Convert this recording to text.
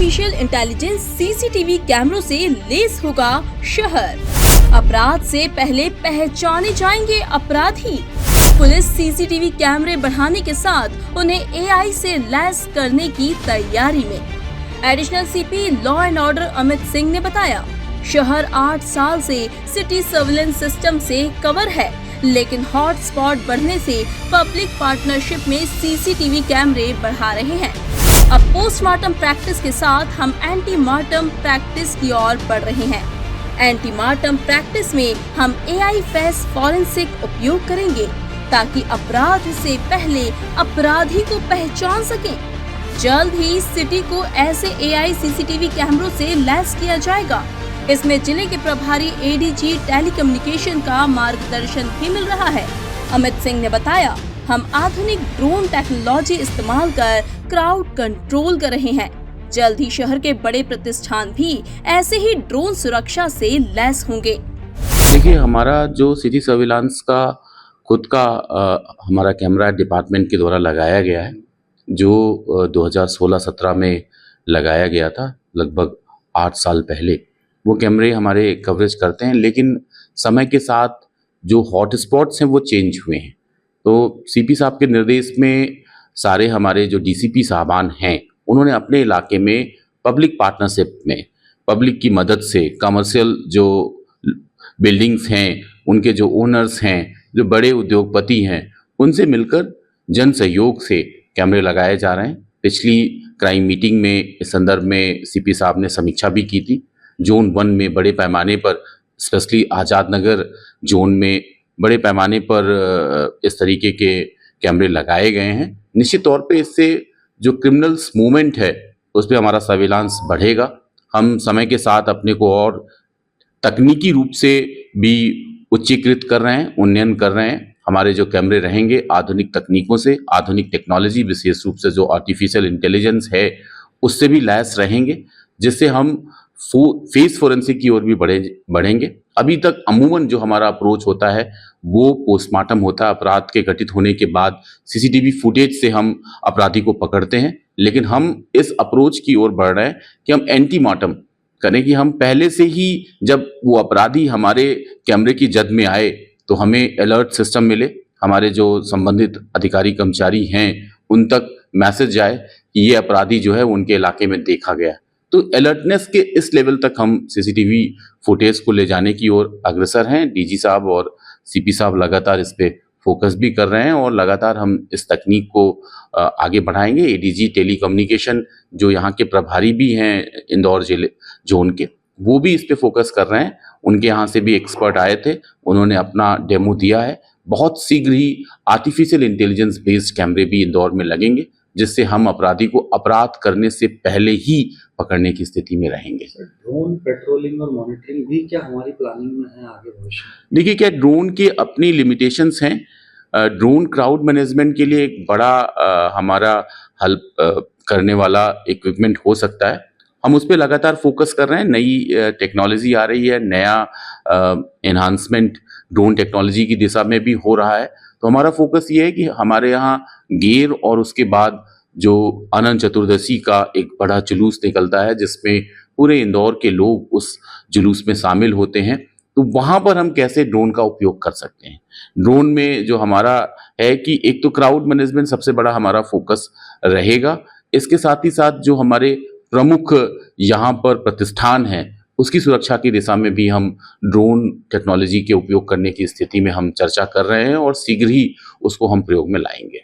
Artificial intelligence CCTV कैमरों से lace होगा शहर। अपराध से पहले पहचाने जाएंगे अपराधी। पुलिस सीसीटीवी कैमरे बढ़ाने के साथ उन्हें एआई से लैस करने की तैयारी में। Additional CP law and order Amit Singh ने बताया, शहर 8 साल से सिटी सर्विलेंस सिस्टम से कवर है, लेकिन हॉट स्पॉट बढ़ने से पब्लिक पार्टनरशिप में सीसीटीवी कैमरे बढ़ा रहे हैं। अब पोस्टमार्टम प्रैक्टिस के साथ हम एंटी मार्टम प्रैक्टिस की ओर बढ़ रहे हैं। एंटी मार्टम प्रैक्टिस में हम एआई फेस फॉरेंसिक उपयोग करेंगे ताकि अपराध से पहले अपराधी को पहचान सकें। जल्द ही सिटी को ऐसे एआई सीसीटीवी कैमरों से लैस किया जाएगा। इसमें जिले के प्रभारी एडीजी टेलीकम्युनिकेशन का मार्गदर्शन भी मिल रहा है। अमित सिंह ने बताया, हम आधुनिक ड्रोन टेक्नोलॉजी इस्तेमाल कर क्राउड कंट्रोल कर रहे हैं। जल्द ही शहर के बड़े प्रतिष्ठान भी ऐसे ही ड्रोन सुरक्षा से लैस होंगे। देखिए, हमारा जो सिटी सर्विलांस का खुद का हमारा कैमरा डिपार्टमेंट के द्वारा लगाया गया है, जो 2016-17 में लगाया गया था, लगभग 8 साल पहले। वो कैमरे हमारे कवरेज करते हैं, लेकिन समय के साथ जो हॉट स्पॉट्स हैं वो चेंज हुए हैं। तो सीपी साहब के निर्देश में सारे हमारे जो डीसीपी साहबान हैं, उन्होंने अपने इलाके में पब्लिक पार्टनरशिप में, पब्लिक की मदद से, कमर्शियल जो बिल्डिंग्स हैं, उनके जो ओनर्स हैं, जो बड़े उद्योगपति हैं, उनसे मिलकर जन सहयोग से कैमरे लगाए जा रहे हैं। पिछली क्राइम मीटिंग में इस संदर्भ में सीपी साहब ने समीक्षा भी की थी। जोन 1 में बड़े पैमाने पर, स्पेशली आज़ाद नगर जोन में बड़े पैमाने पर इस तरीके के कैमरे लगाए गए हैं। निश्चित तौर पे इससे जो क्रिमिनल्स मूवमेंट है उस पर हमारा सर्विलांस बढ़ेगा। हम समय के साथ अपने को और तकनीकी रूप से भी उच्चीकृत कर रहे हैं, उन्नयन कर रहे हैं। हमारे जो कैमरे रहेंगे आधुनिक तकनीकों से, आधुनिक टेक्नोलॉजी, विशेष रूप से जो आर्टिफिशियल इंटेलिजेंस है उससे भी लैस रहेंगे, जिससे हम फेस फोरेंसिक की ओर भी बढ़ेंगे। अभी तक अमूमन जो हमारा अप्रोच होता है वो पोस्टमार्टम होता है। अपराध के घटित होने के बाद सीसीटीवी फुटेज से हम अपराधी को पकड़ते हैं, लेकिन हम इस अप्रोच की ओर बढ़ रहे हैं कि हम एंटी मार्टम करें, कि हम पहले से ही जब वो अपराधी हमारे कैमरे की जद में आए तो हमें अलर्ट सिस्टम मिले, हमारे जो संबंधित अधिकारी कर्मचारी हैं उन तक मैसेज जाए कि ये अपराधी जो है उनके इलाके में देखा गया। तो अलर्टनेस के इस लेवल तक हम सीसीटीवी फुटेज को ले जाने की ओर अग्रसर हैं। डीजी साहब और सीपी साहब लगातार इस पे फोकस भी कर रहे हैं और लगातार हम इस तकनीक को आगे बढ़ाएंगे। एडीजी टेलीकम्युनिकेशन जो यहाँ के प्रभारी भी हैं इंदौर जिले जोन के, वो भी इस पे फोकस कर रहे हैं। उनके यहाँ से भी एक्सपर्ट आए थे, उन्होंने अपना डेमो दिया है। बहुत शीघ्र ही आर्टिफिशियल इंटेलिजेंस बेस्ड कैमरे भी इंदौर में लगेंगे, जिससे हम अपराधी को अपराध करने से पहले ही पकड़ने की स्थिति में रहेंगे। ड्रोन पेट्रोलिंग और मॉनिटरिंग भी क्या हमारी प्लानिंग में है आगे भविष्य में? देखिए, क्या ड्रोन के अपनी लिमिटेशंस हैं। ड्रोन क्राउड मैनेजमेंट के लिए एक बड़ा हमारा हेल्प करने वाला इक्विपमेंट हो सकता है। हम उस पर लगातार फोकस कर रहे हैं। नई टेक्नोलॉजी आ रही है, नया एनहांसमेंट ड्रोन टेक्नोलॉजी की दिशा में भी हो रहा है। तो हमारा फोकस ये है कि हमारे यहाँ गेर और उसके बाद जो अनंत चतुर्दशी का एक बड़ा जुलूस निकलता है, जिसमें पूरे इंदौर के लोग उस जुलूस में शामिल होते हैं, तो वहाँ पर हम कैसे ड्रोन का उपयोग कर सकते हैं। ड्रोन में जो हमारा है कि एक तो क्राउड मैनेजमेंट सबसे बड़ा हमारा फोकस रहेगा। इसके साथ ही साथ जो हमारे प्रमुख यहाँ पर प्रतिष्ठान हैं उसकी सुरक्षा की दिशा में भी हम ड्रोन टेक्नोलॉजी के उपयोग करने की स्थिति में हम चर्चा कर रहे हैं और शीघ्र ही उसको हम प्रयोग में लाएंगे।